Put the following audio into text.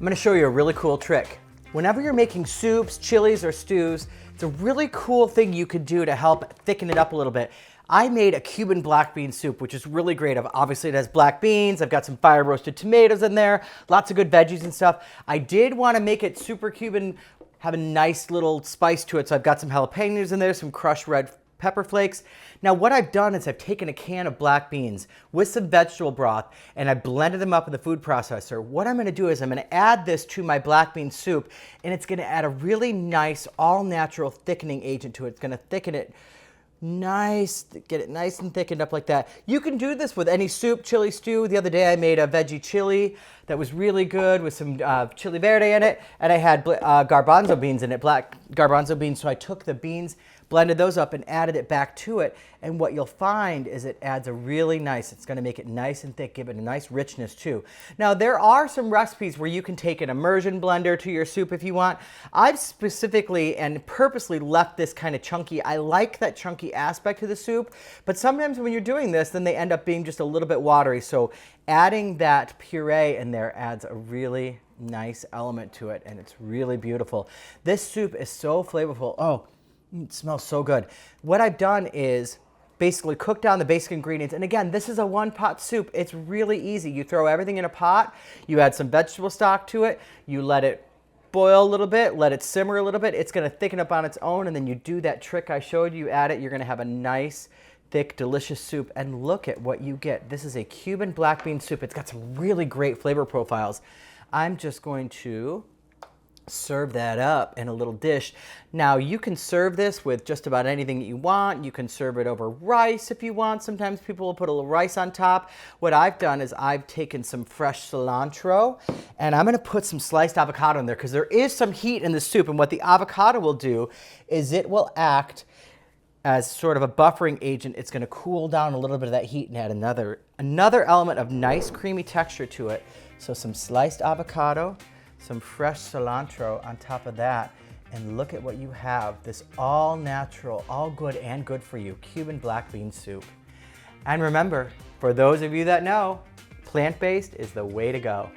I'm gonna show you a really cool trick. Whenever you're making soups, chilies, or stews, it's a really cool thing you could do to help thicken it up a little bit. I made a Cuban black bean soup, which is really great. Obviously, it has black beans. I've got some fire roasted tomatoes in there, lots of good veggies and stuff. I did want to make it super Cuban, have a nice little spice to it. So I've got some jalapenos in there, some crushed red pepper flakes. Now what I've done is I've taken a can of black beans with some vegetable broth and I blended them up in the food processor. What I'm gonna do is I'm gonna add this to my black bean soup, and it's gonna add a really nice all-natural thickening agent to it. It's gonna thicken it nice, get it nice and thickened up like that. You can do this with any soup, chili, stew. The other day I made a veggie chili that was really good with some chili verde in it, and I had garbanzo beans in it, black garbanzo beans. So I took the beans, blended those up and added it back to it. And what you'll find is it adds a really nice, it's gonna make it nice and thick, give it a nice richness too. Now there are some recipes where you can take an immersion blender to your soup if you want. I've specifically and purposely left this kind of chunky. I like that chunky aspect to the soup, but sometimes when you're doing this, then they end up being just a little bit watery. So adding that puree in there adds a really nice element to it, and it's really beautiful. This soup is so flavorful. Oh, it smells so good. What I've done is basically cook down the basic ingredients. And again, this is a one-pot soup. It's really easy. You throw everything in a pot, you add some vegetable stock to it, you let it boil a little bit, let it simmer a little bit. It's gonna thicken up on its own, and then you do that trick I showed you, add it, you're gonna have a nice, thick, delicious soup. And look at what you get. This is a Cuban black bean soup. It's got some really great flavor profiles. I'm just going to serve that up in a little dish. Now you can serve this with just about anything that you want. You can serve it over rice if you want. Sometimes people will put a little rice on top. What I've done is I've taken some fresh cilantro and I'm gonna put some sliced avocado in there because there is some heat in the soup, and what the avocado will do is it will act as sort of a buffering agent. It's gonna cool down a little bit of that heat and add another element of nice creamy texture to it. So some sliced avocado, some fresh cilantro on top of that, and look at what you have. This all natural, all good and good for you Cuban black bean soup. And remember, for those of you that know, plant-based is the way to go.